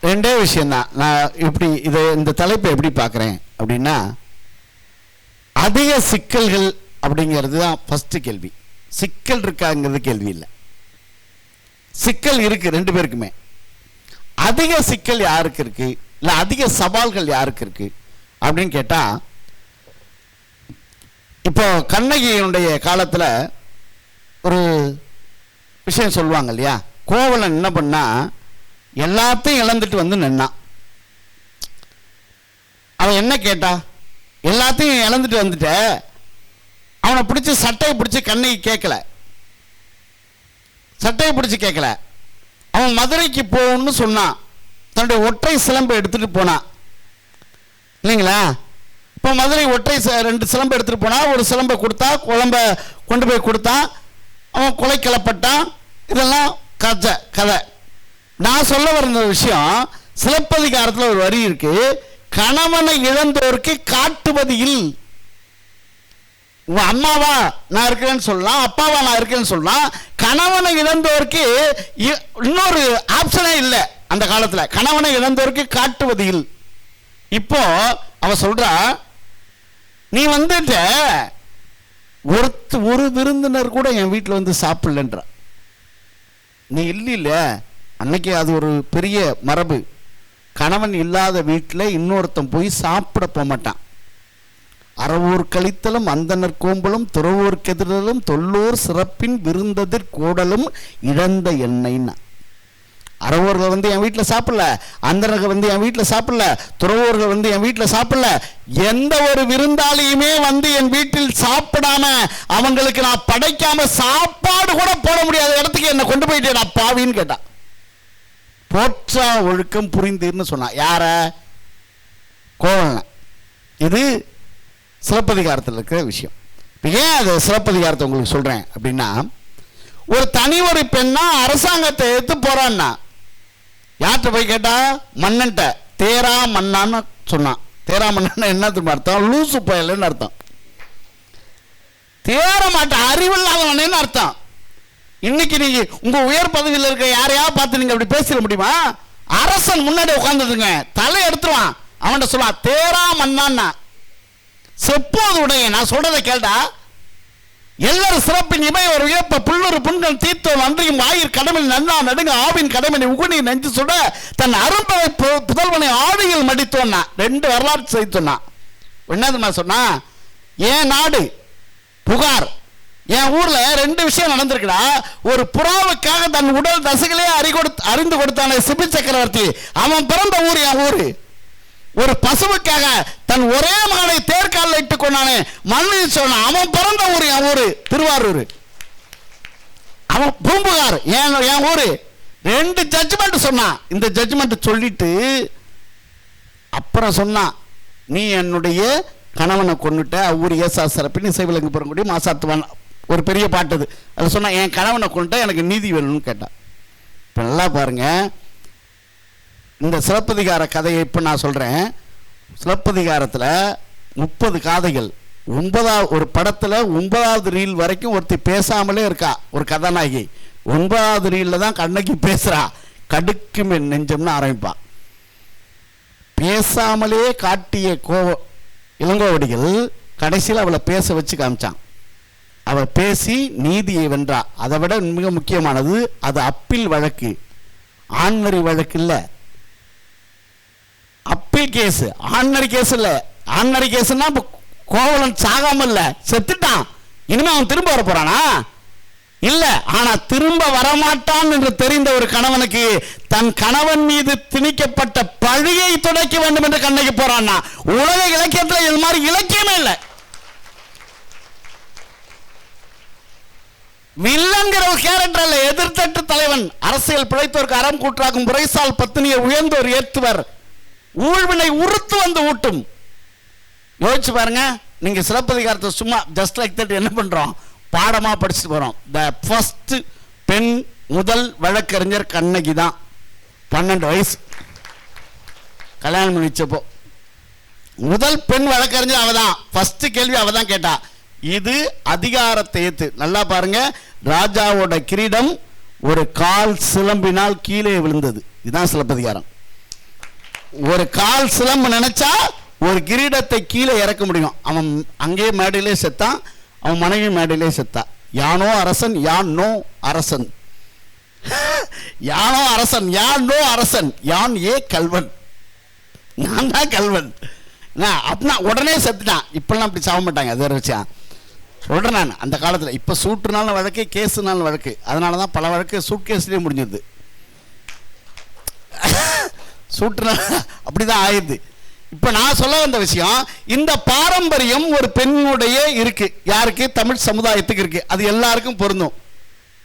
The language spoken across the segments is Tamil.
ரெண்டே விஷயம்தான். நான் இப்படி இந்த தலைப்பை எப்படி பார்க்குறேன் அப்படின்னா, அதிக சிக்கல்கள் அப்படிங்கிறது தான் ஃபஸ்ட்டு கேள்வி. சிக்கல் இருக்காங்கிறது கேள்வி இல்லை. சிக்கல் இருக்கு ரெண்டு பேருக்குமே. அதிக சிக்கல் யாருக்கு இருக்கு, இல்லை அதிக சவால்கள் யாருக்கு இருக்கு அப்படின்னு கேட்டால், இப்போ கண்ணகியினுடைய காலத்தில் ஒரு விஷயம் சொல்லுவாங்க இல்லையா, கோவலன் என்ன பண்ணா எல்லாத்தையும் இழந்துட்டு வந்து நின்னான். அவன் என்ன கேட்டா, எல்லாத்தையும் இழந்துட்டு வந்துட்ட, அவனை பிடிச்சி சட்டையை பிடிச்சி கண்ணகி கேட்கல, சட்டையை பிடிச்சி கேட்கல. அவன் மதுரைக்கு போகணும்னு சொன்னான், தன்னுடைய ஒற்றை சிலம்பை எடுத்துட்டு போனான் இல்லைங்களா. இப்போ மதுரை ஒற்றை 2 சிலம்பை எடுத்துட்டு போனா, ஒரு சிலம்பை கொடுத்தா, குழம்ப கொண்டு போய் கொடுத்தான், அவன் கொலை கிளப்பட்டான். இதெல்லாம் கதை. நான் சொல்ல வந்த விஷயம், சிலப்பதிகாரத்தில் ஒரு வரி இருக்கு, கணவனை இழந்தோருக்கு காட்டுவது இல். உங்க அம்மாவா நான் இருக்கிறேன்னு சொல்லலாம், அப்பாவா நான் இருக்கேன்னு சொல்லலாம். கணவனை இழந்தோருக்கு இன்னொரு ஆப்ஷனே இல்லை அந்த காலத்துல. கணவனை இழந்தோருக்கு காட்டுவது இல். இப்போ அவ சொல்றா, நீ வந்துட்ட ஒரு விருந்தினர் கூட என் வீட்டில் வந்து சாப்பிடலன்ற. நீ இல்ல அன்னைக்கு அது ஒரு பெரிய மரபு. கணவன் இல்லாத வீட்டில் இன்னொருத்தன் போய் சாப்பிட போக மாட்டான். அறவோர் கழித்தலும் அந்தனர் கோம்பலும் துறவோர் கெதிரலும் தொல்லோர் சிறப்பின் விருந்ததிர் கோடலும் இழந்த எண்ணெய்னா. அறவோர்கள் வந்து என் வீட்டில் சாப்பிடல, அந்தனர்கள் வந்து என் வீட்டில் சாப்பிடல, துறவோர்கள் வந்து என் வீட்டில் சாப்பிடல, எந்த ஒரு விருந்தாளியுமே வந்து என் வீட்டில் சாப்பிடாம அவங்களுக்கு நான் படைக்காம சாப்பாடு கூட போட முடியாத இடத்துக்கு என்னை கொண்டு போயிட்டேன் நான் பாவின்னு கேட்டான். போற்றா ஒழுக்கம் புரிந்தீர்னு சொன்னான். யார? கோவலன். இது சிலப்பதிகாரத்தில் இருக்கிற விஷயம். ஏன் அது சிலப்பதிகாரத்தை உங்களுக்கு சொல்றேன் அப்படின்னா, ஒரு தனி ஒரு பெண்ணா அரசாங்கத்தை எடுத்து போறான்னா, யார்கிட்ட போய் கேட்டா? மன்னன்ட்ட. தேரா மன்னான்னு சொன்னான். தேரா மன்னன் என்ன அர்த்தம்? லூசு பயலன்னு அர்த்தம். தேர மாட்டேன் அறிவில்லாதவனேன்னு அர்த்தம். இன்னைக்கு நீங்க உங்க உயர் பதவியில் இருக்க யாரையாவது பார்த்து நீங்க அப்படி பேசிட முடியுமா? அரசன் முன்னாடி உட்கார்ந்துருங்க, தலை எடுத்துருவான், அவன்கிட்ட சொல்லுவான் தேரா மன்னான்னா. செப்போது உடைய நான் சொல்றதை கேட்டா, எல்லாரும் சிறப்பின் இமை ஒரு வியப்ப புல்லொரு புண்கள் தீர்த்தோம் அன்றையும் ஆயிர் கடமை நன்னா நடுங்க ஆவின் கடமை உகுனி நெஞ்சு சுட தன் அரும்பவை புதல்வனை ஆடியில் மடித்தோன்னா. 2 வரலாற்று செய்தி சொன்னான். என்னது சொன்னா, என் நாடு புகார், என் ஊர்ல 2 விஷயம் நடந்திருக்குடா. ஒரு புறாவுக்காக தன் உடல் தசைகளே அறிந்து கொடுத்தான சிபி சக்கரவர்த்தி, அவன் பிறந்த ஊர் என் ஊரு. ஒரு பசுவுக்காக தன் ஒரே மகனை தேர்காலில் இட்டு கொண்டானே மண்ணு சொன்னான், அவன் பிறந்த ஊர் என் ஊரு திருவாரூர். அவன் பூம்புகார் என் ஊரு. 2 ஜட்ஜ்மெண்ட் சொன்னான். இந்த ஜட்ஜ்மெண்ட் சொல்லிட்டு அப்புறம் சொன்னான், நீ என்னுடைய கணவனை கொண்டுட்ட, ஊர் ஏசா சிறப்பின்னு இசைவிலங்கு பெறக்கூடிய மாசாத்துவான் ஒரு பெரிய பாட்டுது. அது சொன்னா, என் கணவனை கொண்டுட்ட, எனக்கு நீதி வேணும்னு கேட்டான். இப்போ நல்லா பாருங்க, இந்த சிலப்பதிகார கதையை இப்போ நான் சொல்கிறேன். சிலப்பதிகாரத்தில் 30 காதைகள், 9 ஒரு படத்தில் 9வது ரீல் வரைக்கும் ஒருத்தி பேசாமலே இருக்கா. ஒரு கதாநாயகி 9வது ரீலில் தான் கண்ணகி பேசுகிறா. கடுக்கும் என் நெஞ்சம்னு ஆரம்பிப்பான். பேசாமலே காட்டிய இளங்கோவடிகள் கடைசியில் அவளை பேச வச்சு காமிச்சான். அவள் பேசி நீதியை வென்றா. அதை விட மிக முக்கியமானது, அது அப்பீல் வழக்கு, ஆண்மறி வழக்கு இல்லை, அப்பீல் கேஸ். ஆண்மறி கேஸ் இல்லை. ஆண்மறி கேஸ்னா கோவலன் சாகாம இல்ல, செத்துட்டான். இனிமே அவன் திரும்ப வர போறானா? இல்ல. ஆனா திரும்ப வரமாட்டான் என்று தெரிந்த ஒரு கணவனுக்கு தன் கணவன் மீது திணிக்கப்பட்ட பழியை துடைக்க வேண்டும் என்று கண்ணகி போறான்னா. உலக இலக்கியத்தில் இது மாதிரி இலக்கியமே இல்லை. வில்லங்கிற ஒரு கேரக்டர் அல்ல, எதிர்த்தட்டு தலைவன். அரசியல் பிழைத்தோருக்கு அறம் கூற்றாகும் புரைசால் பத்தினியை உயர்ந்தோர் ஏற்றுவர், ஊழ்வினை உறுத்து வந்து ஊட்டும். யோசிச்சு பாருங்க. நீங்க சிலப்பதிகாரத்தை சும்மா ஜஸ்ட் லைக் தட் என்ன பண்றோம், பாடமா படிச்சுட்டு போறோம். த ஃபர்ஸ்ட் பெண் முதல் வழக்கறிஞர் கண்ணகி தான். 12 வயசு கல்யாணம் முடிச்சப்போ முதல் பெண் வழக்கறிஞர் அவதான். ஃபர்ஸ்ட் கேள்வி அவதான் கேட்டா. இது அதிகாரத்தை ஏத்து. நல்லா பாருங்க, ராஜாவோட கிரீடம் ஒரு கால் சிலம்பினால் கீழே விழுந்தது. இதுதான் சிலப்பதிகாரம். ஒரு கால் சிலம்பு நினைச்சா ஒரு கிரீடத்தை கீழே இறக்க முடியும். அவன் அங்கேயே மேடையிலே செத்தான், அவன் மனைவி மேடையிலே செத்தா. யானோ அரசன் யான் நோ அரசன், யானோ அரசன் யான் நோ அரசன், யான் ஏ கல்வன், நான் தான் கல்வன் அப்படின்னா உடனே செத்துட்டான். இப்பெல்லாம் அப்படி சாக மாட்டாங்க, அது வேற வச்சா சொல்றேன் நான். அந்த காலத்தில் இப்போ சூட்டுனாலும் வழக்கு, கேஸுனாலும் வழக்கு, அதனால தான் பல வழக்கு சூட் கேஸ்லேயே முடிஞ்சிருது. சூட்டுனால அப்படிதான் ஆயிடுது. இப்போ நான் சொல்ல வந்த விஷயம், இந்த பாரம்பரியம் ஒரு பெண்ணுடைய இருக்கு. யாருக்கு? தமிழ் சமுதாயத்துக்கு இருக்கு. அது எல்லாருக்கும் பொருந்தும்.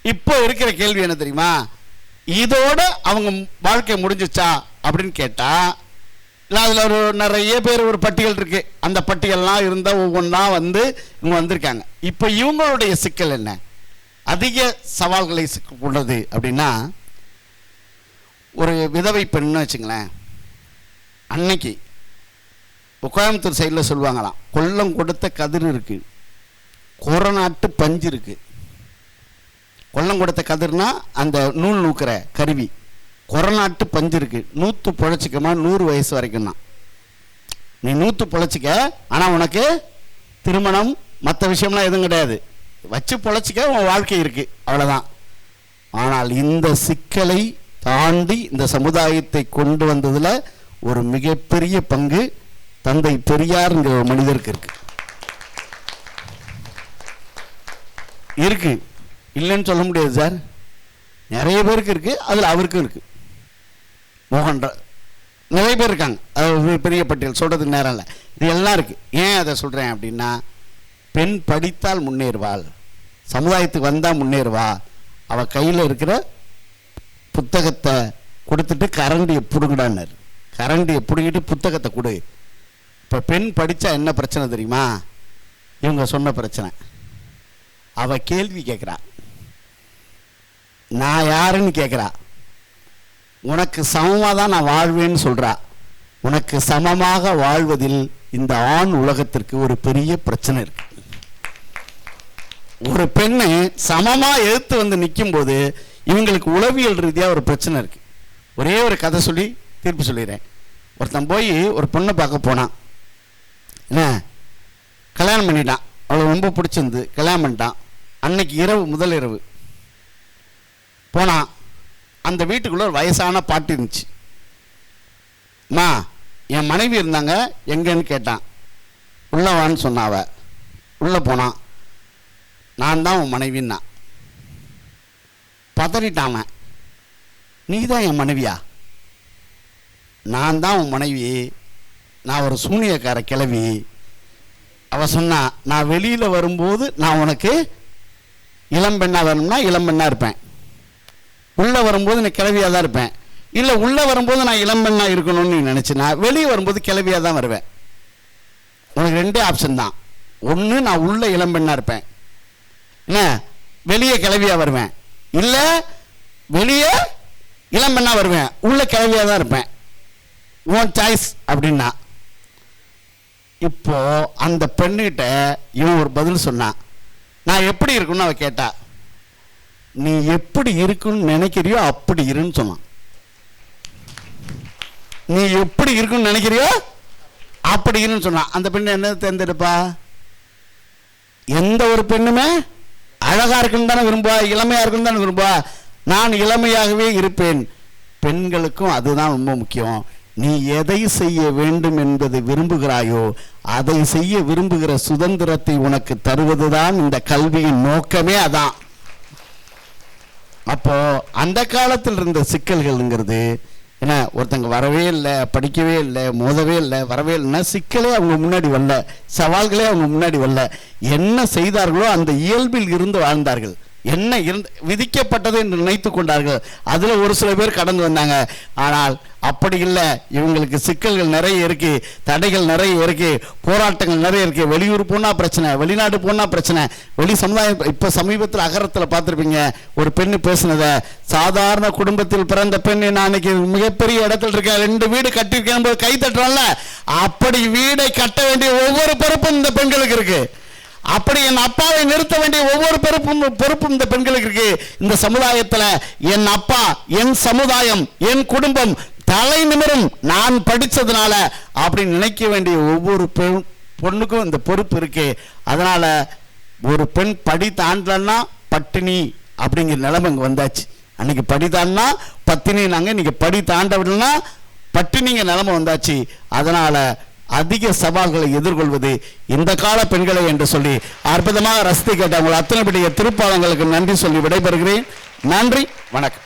இப்போ இருக்கிற கேள்வி என்ன தெரியுமா? இதோட அவங்க வாழ்க்கை முடிஞ்சிச்சா அப்படின்னு கேட்டா, இல்லை அதில் ஒரு நிறைய பேர் ஒரு பட்டியல் இருக்கு. அந்த பட்டியல்லாம் இருந்தால் ஒவ்வொன்றா வந்து இவங்க வந்திருக்காங்க. இப்போ இவங்களுடைய சிக்கல் என்ன? அதிக சவால்களை கொண்டது அப்படின்னா, ஒரு விதவை பெண்ணு வச்சுங்களேன். அன்னைக்கு கோயம்புத்தூர் சைடில் சொல்லுவாங்களாம், கொல்லம் கொடுத்த கதிர் இருக்கு, கொரநாட்டு பஞ்சு இருக்கு. கொல்லம் கொடுத்த கதிர்னா அந்த நூல் நூக்கிற கருவி, கொரநாட்டு பஞ்சு இருக்கு. 100 பொழைச்சிக்கமா 100 வயசு வரைக்கும் தான் நீ 100 பொழைச்சிக்க. ஆனால் உனக்கு திருமணம் மற்ற விஷயம்லாம் எதுவும் கிடையாது, வச்சு பொழைச்சிக்க, உன் வாழ்க்கை இருக்கு, அவ்வளோதான். ஆனால் இந்த சிக்கலை தாண்டி இந்த சமுதாயத்தை கொண்டு வந்ததில் ஒரு மிகப்பெரிய பங்கு தந்தை பெரியார்ங்கிற ஒரு மனிதருக்கு இருக்கு. இல்லைன்னு சொல்ல முடியாது சார், நிறைய பேருக்கு இருக்கு. அதில் அவருக்கும் இருக்கு. மோகன் நிறைய பேர் இருக்காங்க. அது பெரிய பட்டியல் சொல்றதுக்கு நேரம் இல்லை. இது எல்லாம் இருக்கு. ஏன் அதை சொல்றேன் அப்படின்னா, பெண் படித்தால் முன்னேறுவாள், சமுதாயத்துக்கு வந்தால் முன்னேறுவா. அவள் கையில் இருக்கிற புத்தகத்தை கொடுத்துட்டு கரண்டியை பிடுங்கடான்னாரு. கரண்டியை பிடுங்கிட்டு புத்தகத்தை கொடு. இப்போ பெண் படித்தா என்ன பிரச்சனை தெரியுமா? இவங்க சொன்ன பிரச்சனை. அவள் கேள்வி கேட்குறா, நான் யாருன்னு கேட்குறா. உனக்கு சமமாக தான் நான் வாழ்வேன்னு சொல்கிறா. உனக்கு சமமாக வாழ்வதில் இந்த ஆண் உலகத்திற்கு ஒரு பெரிய பிரச்சனை இருக்கு. ஒரு பெண்ணை சமமாக எதிர்த்து வந்து நிற்கும் போது இவங்களுக்கு உளவியல் ரீதியாக ஒரு பிரச்சனை இருக்கு. ஒரே ஒரு கதை சொல்லி தீர்ப்பு சொல்லிடுறேன். ஒருத்தன் போய் ஒரு பொண்ணை பார்க்க போனான். என்ன, கல்யாணம் பண்ணிட்டான். அவளை ரொம்ப பிடிச்சிருந்து கல்யாணம் பண்ணிட்டான். அன்னைக்கு இரவு, முதல் இரவு போனான். அந்த வீட்டுக்குள்ள ஒரு வயசான பாட்டி இருந்துச்சு. அம்மா, என் மனைவி இருந்தாங்க, எங்கன்னு கேட்டான். உள்ளவான்னு சொன்னாவ. உள்ள போனான். நான் தான் உன் மனைவின்னா. பதறிட்டான். நீ தான் என் மனைவியா? நான் தான் உன் மனைவி, நான் ஒரு சூனியக்கார கிளவி. அவ சொன்னா, நான் வெளியில வரும்போது நான் உனக்கு இளம்பெண்ணா வேணும்னா இளம்பெண்ணா இருப்பேன், உள்ள வரும்போது நான் கிளவியா தான் இருப்பேன். இல்ல உள்ள வரும்போது நான் இளம்பெண்ணா இருக்கணும்னு நீ நினைச்சுனா வெளியே வரும்போது கிளவியா தான் வருவேன். உனக்கு 2 ஆப்ஷன் தான். ஒன்று, நான் உள்ள இளம்பெண்ணா இருப்பேன், என்ன வெளியே கிளவியா வருவேன். இல்ல வெளியே இளம்பெண்ணா வருவேன், உள்ள கிளவியா தான் இருப்பேன். உன் சாய்ஸ் அப்படின்னா. இப்போ அந்த பெண்ணுகிட்ட இவன் ஒரு பதில் சொன்னான். நான் எப்படி இருக்குன்னு அவ கேட்டா. நீ எப்படி இருக்குன்னு நினைக்கிறியோ அப்படி இருன்னு சொன்னான். நீ எப்படி இருக்குன்னு நினைக்கிறியோ அப்படி இருன்னு சொன்னான். அந்த பெண்ணு என்ன தேர்ந்தெடுப்பா? எந்த ஒரு பெண்ணுமே அழகா இருக்குன்னு தானே விரும்புவா, இளமையா இருக்குன்னு தானே விரும்புவா. நான் இளமையாகவே இருப்பேன். பெண்களுக்கும் அதுதான் ரொம்ப முக்கியம். நீ எதை செய்ய வேண்டும் என்பதை விரும்புகிறாயோ அதை செய்ய விரும்புகிற சுதந்திரத்தை உனக்கு தருவதுதான் இந்த கல்வியின் நோக்கமே. அதான். அப்போ அந்த காலத்தில் இருந்த சிக்கல்கள்ங்கிறது என்ன, ஒருத்தங்க வரவே இல்லை, படிக்கவே இல்லை, மோதவே இல்லை, வரவே இல்லைன்னா சிக்கலே அவங்க முன்னாடி வரல, சவால்களே அவங்க முன்னாடி வரல. என்ன செய்தார்களோ அந்த இயல்பில் இருந்து வாழ்ந்தார்கள். என்ன விதிக்கப்பட்டது என்று நினைத்து கொண்டார்கள். அதில் ஒரு சில பேர் கடந்து வந்தாங்க. ஆனால் அப்படி இல்லை. இவங்களுக்கு சிக்கல்கள் நிறைய இருக்கு, தடைகள் நிறைய இருக்கு, போராட்டங்கள் நிறைய இருக்கு. வெளியூர் போனா பிரச்சனை, வெளிநாடு போனா பிரச்சனை, வெளி சமுதாயம். இப்ப சமீபத்தில் அகரத்தில் பார்த்துருப்பீங்க ஒரு பெண்ணு பேசுனத. சாதாரண குடும்பத்தில் பிறந்த பெண், நான் இன்னைக்கு மிகப்பெரிய இடத்துல இருக்கேன், 2 வீடு கட்டியிருக்கேன் போது கை தட்டுறோம்ல, அப்படி வீடை கட்ட வேண்டிய ஒவ்வொரு பொறுப்பும் இந்த பெண்களுக்கு இருக்கு. அப்படி என் அப்பாவை நிறுத்த வேண்டிய ஒவ்வொரு பொறுப்பும் இந்த பெண்களுக்கு இருக்கு. இந்த சமுதாயத்தில் என் அப்பா, என் சமுதாயம், என் குடும்பம் தலை நிமிரும் நான் படிச்சதுனால அப்படின்னு நினைக்க வேண்டிய ஒவ்வொரு பொண்ணுக்கும் இந்த பொறுப்பு இருக்கு. அதனால ஒரு பெண் படி தாண்டலன்னா பட்டினி அப்படிங்கிற நிலைமை இங்க வந்தாச்சு. அன்னைக்கு படி தாண்டா பத்தினி, நாங்க இன்னைக்கு படி தாண்ட விடலன்னா பட்டினிங்க நிலைமை வந்தாச்சு. அதனால அதிக சவால்களை எதிர்கொள்வது இந்த கால பெண்களை என்று சொல்லி அற்புதமாக ரசித்து கேட்ட உங்கள் அத்தனை பெரிய திருப்பாளங்களுக்கு நன்றி சொல்லி விடைபெறுகிறேன். நன்றி, வணக்கம்.